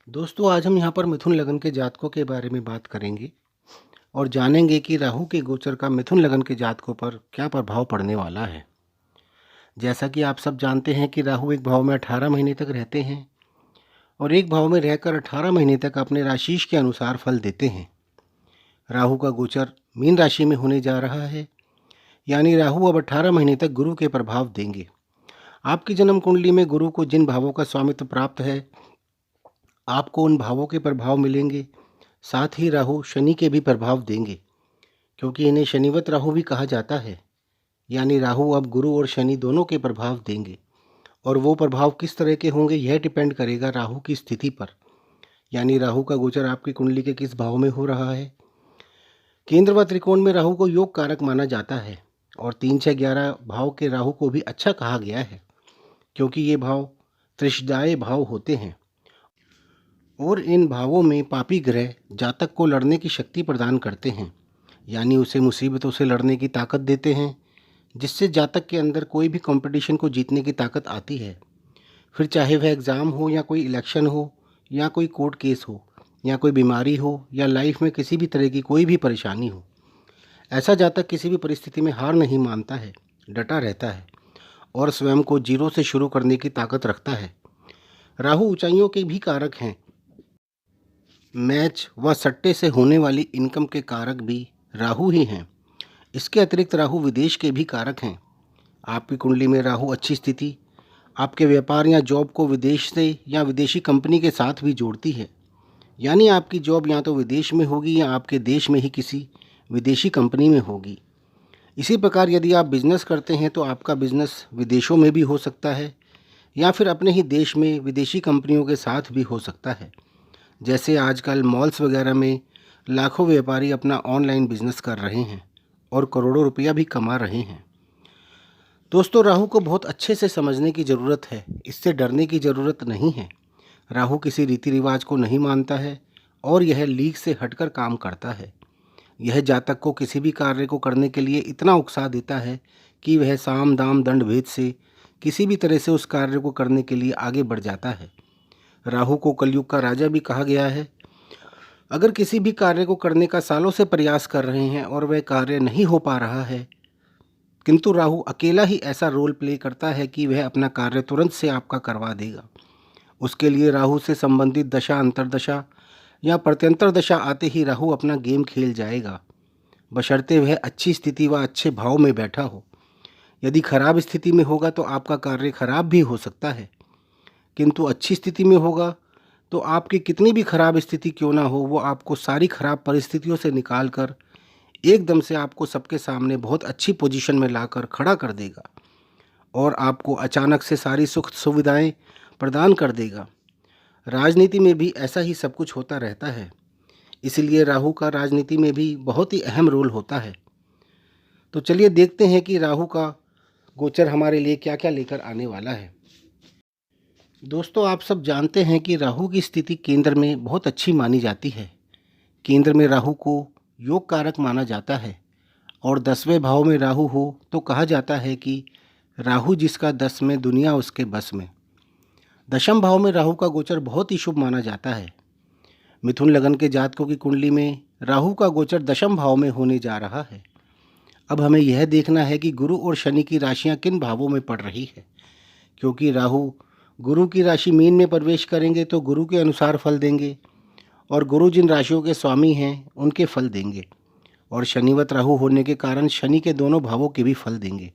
दोस्तों आज हम यहाँ पर मिथुन लगन के जातकों के बारे में बात करेंगे और जानेंगे कि राहु के गोचर का मिथुन लगन के जातकों पर क्या प्रभाव पड़ने वाला है। जैसा कि आप सब जानते हैं कि राहु एक भाव में 18 महीने तक रहते हैं और एक भाव में रहकर 18 महीने तक अपने राशिश के अनुसार फल देते हैं। राहु का गोचर मीन राशि में होने जा रहा है, यानी राहु अब 18 महीने तक गुरु के प्रभाव देंगे। आपकी जन्म कुंडली में गुरु को जिन भावों का स्वामित्व प्राप्त है, आपको उन भावों के प्रभाव मिलेंगे। साथ ही राहु शनि के भी प्रभाव देंगे, क्योंकि इन्हें शनिवत राहु भी कहा जाता है। यानी राहु अब गुरु और शनि दोनों के प्रभाव देंगे, और वो प्रभाव किस तरह के होंगे यह डिपेंड करेगा राहु की स्थिति पर। यानी राहु का गोचर आपकी कुंडली के किस भाव में हो रहा है। केंद्र व त्रिकोण में राहु को योग कारक माना जाता है, और 3, 6, 11 भाव के राहु को भी अच्छा कहा गया है, क्योंकि ये भाव त्रिशदायी भाव होते हैं और इन भावों में पापी ग्रह जातक को लड़ने की शक्ति प्रदान करते हैं। यानी उसे मुसीबतों से लड़ने की ताकत देते हैं, जिससे जातक के अंदर कोई भी कंपटीशन को जीतने की ताकत आती है। फिर चाहे वह एग्ज़ाम हो या कोई इलेक्शन हो या कोई कोर्ट केस हो या कोई बीमारी हो या लाइफ में किसी भी तरह की कोई भी परेशानी हो, ऐसा जातक किसी भी परिस्थिति में हार नहीं मानता है, डटा रहता है और स्वयं को जीरो से शुरू करने की ताकत रखता है। राहु ऊंचाइयों के भी कारक हैं। मैच व सट्टे से होने वाली इनकम के कारक भी राहु ही हैं। इसके अतिरिक्त राहु विदेश के भी कारक हैं। आपकी कुंडली में राहु अच्छी स्थिति आपके व्यापार या जॉब को विदेश से या विदेशी कंपनी के साथ भी जोड़ती है। यानी आपकी जॉब या तो विदेश में होगी या आपके देश में ही किसी विदेशी कंपनी में होगी। इसी प्रकार यदि आप बिज़नेस करते हैं तो आपका बिज़नेस विदेशों में भी हो सकता है या फिर अपने ही देश में विदेशी कंपनियों के साथ भी हो सकता है। जैसे आजकल मॉल्स वगैरह में लाखों व्यापारी अपना ऑनलाइन बिजनेस कर रहे हैं और करोड़ों रुपया भी कमा रहे हैं। दोस्तों राहु को बहुत अच्छे से समझने की ज़रूरत है, इससे डरने की ज़रूरत नहीं है। राहु किसी रीति रिवाज को नहीं मानता है और यह लीक से हटकर काम करता है। यह जातक को किसी भी कार्य को करने के लिए इतना उकसा देता है कि वह साम दाम दंड भेद से किसी भी तरह से उस कार्य को करने के लिए आगे बढ़ जाता है। राहु को कलयुग का राजा भी कहा गया है। अगर किसी भी कार्य को करने का सालों से प्रयास कर रहे हैं और वह कार्य नहीं हो पा रहा है, किंतु राहु अकेला ही ऐसा रोल प्ले करता है कि वह अपना कार्य तुरंत से आपका करवा देगा। उसके लिए राहु से संबंधित दशा, अंतरदशा या प्रत्यंतर दशा आते ही राहु अपना गेम खेल जाएगा, बशर्ते वह अच्छी स्थिति व अच्छे भाव में बैठा हो। यदि खराब स्थिति में होगा तो आपका कार्य खराब भी हो सकता है, किंतु अच्छी स्थिति में होगा तो आपकी कितनी भी खराब स्थिति क्यों ना हो, वो आपको सारी खराब परिस्थितियों से निकाल कर एकदम से आपको सबके सामने बहुत अच्छी पोजीशन में लाकर खड़ा कर देगा और आपको अचानक से सारी सुख सुविधाएं प्रदान कर देगा। राजनीति में भी ऐसा ही सब कुछ होता रहता है, इसलिए राहु का राजनीति में भी बहुत ही अहम रोल होता है। तो चलिए देखते हैं कि राहु का गोचर हमारे लिए क्या क्या लेकर आने वाला है। दोस्तों आप सब जानते हैं कि राहु की स्थिति केंद्र में बहुत अच्छी मानी जाती है। केंद्र में राहु को योग कारक माना जाता है और 10वें भाव में राहु हो तो कहा जाता है कि राहु जिसका 10 में दुनिया उसके बस में। दशम भाव में राहु का गोचर बहुत ही शुभ माना जाता है। मिथुन लगन के जातकों की कुंडली में राहु का गोचर दशम भाव में होने जा रहा है। अब हमें यह देखना है कि गुरु और शनि की राशियां किन भावों में पड़ रही है, क्योंकि राहु गुरु की राशि मीन में प्रवेश करेंगे तो गुरु के अनुसार फल देंगे और गुरु जिन राशियों के स्वामी हैं उनके फल देंगे, और शनिवत राहु होने के कारण शनि के दोनों भावों के भी फल देंगे।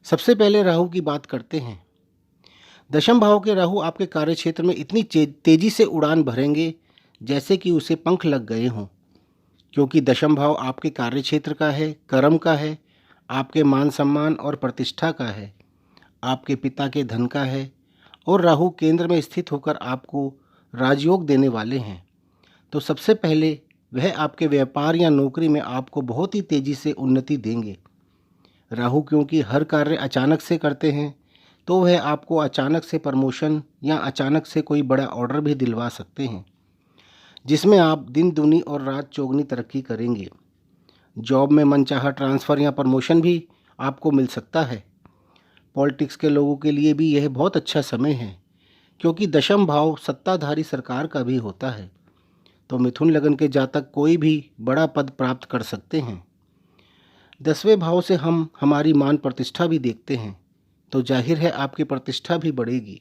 सबसे पहले राहु की बात करते हैं। दशम भाव के राहु आपके कार्यक्षेत्र में इतनी तेजी से उड़ान भरेंगे जैसे कि उसे पंख लग गए हों, क्योंकि दशम भाव आपके कार्यक्षेत्र का है, कर्म का है, आपके मान सम्मान और प्रतिष्ठा का है, आपके पिता के धन का है, और राहु केंद्र में स्थित होकर आपको राजयोग देने वाले हैं। तो सबसे पहले वह आपके व्यापार या नौकरी में आपको बहुत ही तेज़ी से उन्नति देंगे। राहु क्योंकि हर कार्य अचानक से करते हैं तो वह आपको अचानक से प्रमोशन या अचानक से कोई बड़ा ऑर्डर भी दिलवा सकते हैं, जिसमें आप दिन दूनी और रात चौगनी तरक्की करेंगे। जॉब में मनचाहा ट्रांसफ़र या प्रमोशन भी आपको मिल सकता है। पॉलिटिक्स के लोगों के लिए भी यह बहुत अच्छा समय है, क्योंकि दशम भाव सत्ताधारी सरकार का भी होता है। तो मिथुन लगन के जातक कोई भी बड़ा पद प्राप्त कर सकते हैं। 10वें भाव से हम हमारी मान प्रतिष्ठा भी देखते हैं, तो जाहिर है आपकी प्रतिष्ठा भी बढ़ेगी।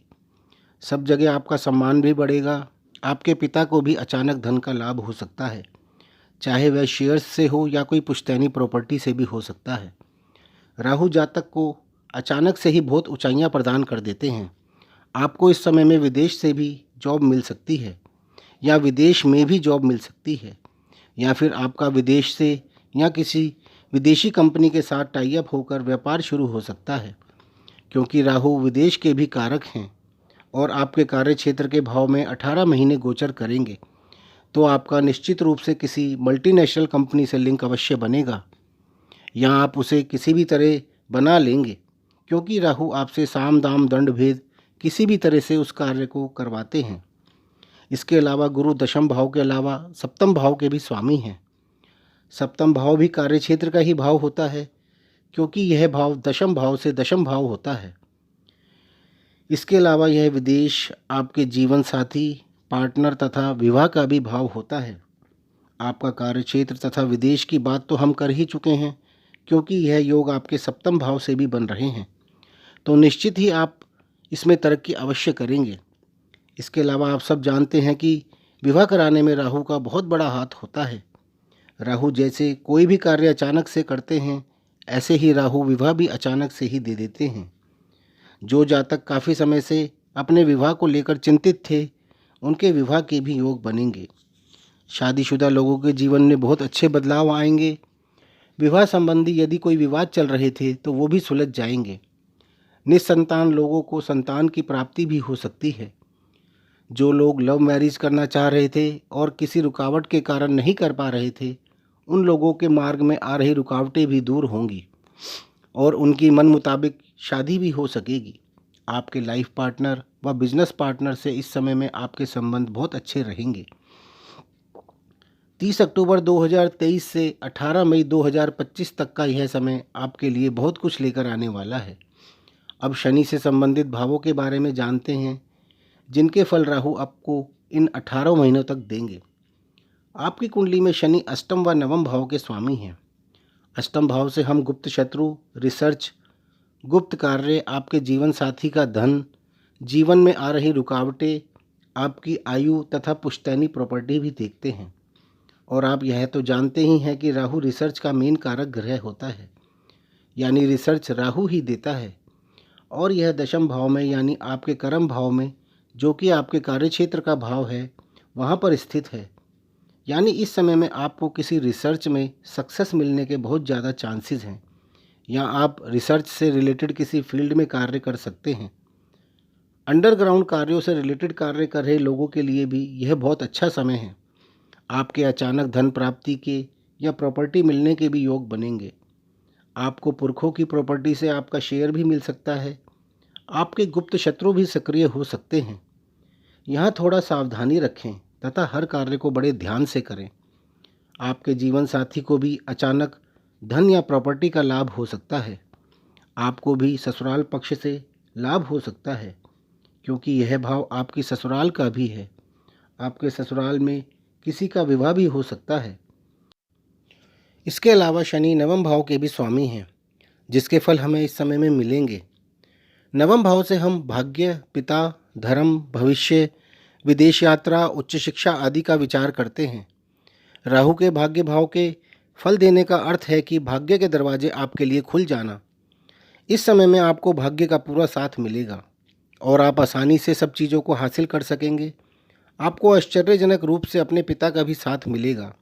सब जगह आपका सम्मान भी बढ़ेगा। आपके पिता को भी अचानक धन का लाभ हो सकता है, चाहे वह शेयर्स से हो या कोई पुश्तैनी प्रॉपर्टी से भी हो सकता है। राहु जातक को अचानक से ही बहुत ऊंचाइयां प्रदान कर देते हैं। आपको इस समय में विदेश से भी जॉब मिल सकती है, या विदेश में भी जॉब मिल सकती है, या फिर आपका विदेश से या किसी विदेशी कंपनी के साथ टाई अप होकर व्यापार शुरू हो सकता है, क्योंकि राहु विदेश के भी कारक हैं और आपके कार्य क्षेत्र के भाव में 18 महीने गोचर करेंगे। तो आपका निश्चित रूप से किसी मल्टीनेशनल कंपनी से लिंक अवश्य बनेगा, या आप उसे किसी भी तरह बना लेंगे, क्योंकि राहु आपसे साम दाम दंड भेद किसी भी तरह से उस कार्य को करवाते हैं। इसके अलावा गुरु दशम भाव के अलावा सप्तम भाव के भी स्वामी हैं। सप्तम भाव भी कार्य क्षेत्र का ही भाव होता है, क्योंकि यह भाव दशम भाव से दशम भाव होता है। इसके अलावा यह विदेश, आपके जीवन साथी, पार्टनर तथा विवाह का भी भाव होता है। आपका कार्य क्षेत्र तथा विदेश की बात तो हम कर ही चुके हैं, क्योंकि यह योग आपके सप्तम भाव से भी बन रहे हैं, तो निश्चित ही आप इसमें तरक्की अवश्य करेंगे। इसके अलावा आप सब जानते हैं कि विवाह कराने में राहु का बहुत बड़ा हाथ होता है। राहु जैसे कोई भी कार्य अचानक से करते हैं, ऐसे ही राहु विवाह भी अचानक से ही दे देते हैं। जो जातक काफ़ी समय से अपने विवाह को लेकर चिंतित थे, उनके विवाह के भी योग बनेंगे। शादीशुदा लोगों के जीवन में बहुत अच्छे बदलाव आएंगे। विवाह संबंधी यदि कोई विवाद चल रहे थे तो वो भी सुलझ जाएंगे। निसंतान लोगों को संतान की प्राप्ति भी हो सकती है। जो लोग लव मैरिज करना चाह रहे थे और किसी रुकावट के कारण नहीं कर पा रहे थे, उन लोगों के मार्ग में आ रही रुकावटें भी दूर होंगी और उनकी मन मुताबिक शादी भी हो सकेगी। आपके लाइफ पार्टनर व बिजनेस पार्टनर से इस समय में आपके संबंध बहुत अच्छे रहेंगे। 30 अक्टूबर 2023 से 18 मई 2025 तक का यह समय आपके लिए बहुत कुछ लेकर आने वाला है। अब शनि से संबंधित भावों के बारे में जानते हैं, जिनके फल राहु आपको इन 18 महीनों तक देंगे। आपकी कुंडली में शनि अष्टम व नवम भाव के स्वामी हैं। अष्टम भाव से हम गुप्त शत्रु, रिसर्च, गुप्त कार्य, आपके जीवन साथी का धन, जीवन में आ रही रुकावटें, आपकी आयु तथा पुश्तैनी प्रॉपर्टी भी देखते हैं। और आप यह तो जानते ही हैं कि राहु रिसर्च का मेन कारक ग्रह होता है, यानी रिसर्च राहु ही देता है। और यह दशम भाव में यानी आपके कर्म भाव में, जो कि आपके कार्यक्षेत्र का भाव है, वहाँ पर स्थित है। यानी इस समय में आपको किसी रिसर्च में सक्सेस मिलने के बहुत ज़्यादा चांसेस हैं, या आप रिसर्च से रिलेटेड किसी फील्ड में कार्य कर सकते हैं। अंडरग्राउंड कार्यों से रिलेटेड कार्य कर रहे लोगों के लिए भी यह बहुत अच्छा समय है। आपके अचानक धन प्राप्ति के या प्रॉपर्टी मिलने के भी योग बनेंगे। आपको पुरखों की प्रॉपर्टी से आपका शेयर भी मिल सकता है। आपके गुप्त शत्रु भी सक्रिय हो सकते हैं। यहाँ थोड़ा सावधानी रखें तथा हर कार्य को बड़े ध्यान से करें। आपके जीवन साथी को भी अचानक धन या प्रॉपर्टी का लाभ हो सकता है। आपको भी ससुराल पक्ष से लाभ हो सकता है, क्योंकि यह भाव आपकी ससुराल का भी है। आपके ससुराल में किसी का विवाह भी हो सकता है। इसके अलावा शनि नवम भाव के भी स्वामी हैं, जिसके फल हमें इस समय में मिलेंगे। नवम भाव से हम भाग्य, पिता, धर्म, भविष्य, विदेश यात्रा, उच्च शिक्षा आदि का विचार करते हैं। राहु के भाग्य भाव के फल देने का अर्थ है कि भाग्य के दरवाजे आपके लिए खुल जाना। इस समय में आपको भाग्य का पूरा साथ मिलेगा और आप आसानी से सब चीज़ों को हासिल कर सकेंगे। आपको आश्चर्यजनक रूप से अपने पिता का भी साथ मिलेगा,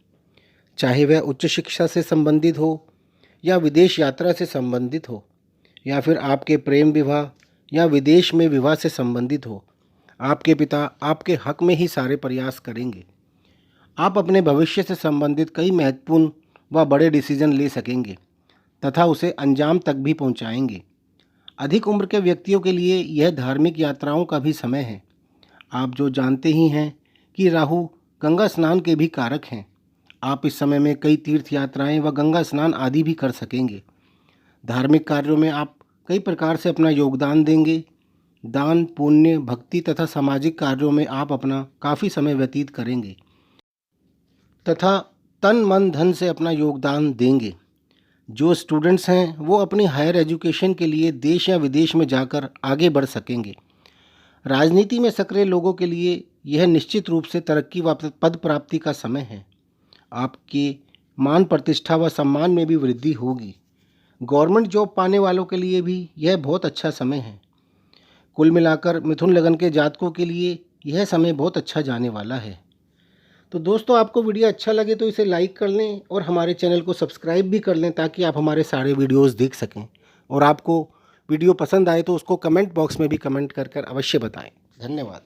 चाहे वह उच्च शिक्षा से संबंधित हो या विदेश यात्रा से संबंधित हो, या फिर आपके प्रेम विवाह या विदेश में विवाह से संबंधित हो। आपके पिता आपके हक में ही सारे प्रयास करेंगे। आप अपने भविष्य से संबंधित कई महत्वपूर्ण व बड़े डिसीजन ले सकेंगे तथा उसे अंजाम तक भी पहुंचाएंगे। अधिक उम्र के व्यक्तियों के लिए यह धार्मिक यात्राओं का भी समय है। आप जो जानते ही हैं कि राहु गंगा स्नान के भी कारक हैं। आप इस समय में कई तीर्थ यात्राएं व गंगा स्नान आदि भी कर सकेंगे। धार्मिक कार्यों में आप कई प्रकार से अपना योगदान देंगे। दान, पुण्य, भक्ति तथा सामाजिक कार्यों में आप अपना काफ़ी समय व्यतीत करेंगे तथा तन मन धन से अपना योगदान देंगे। जो स्टूडेंट्स हैं वो अपनी हायर एजुकेशन के लिए देश या विदेश में जाकर आगे बढ़ सकेंगे। राजनीति में सक्रिय लोगों के लिए यह निश्चित रूप से तरक्की व पद प्राप्ति का समय है। आपके मान प्रतिष्ठा व सम्मान में भी वृद्धि होगी। गवर्नमेंट जॉब पाने वालों के लिए भी यह बहुत अच्छा समय है। कुल मिलाकर मिथुन लगन के जातकों के लिए यह समय बहुत अच्छा जाने वाला है। तो दोस्तों, आपको वीडियो अच्छा लगे तो इसे लाइक कर लें और हमारे चैनल को सब्सक्राइब भी कर लें ताकि आप हमारे सारे वीडियोस देख सकें। और आपको वीडियो पसंद आए तो उसको कमेंट बॉक्स में भी कमेंट कर अवश्य बताएं। धन्यवाद।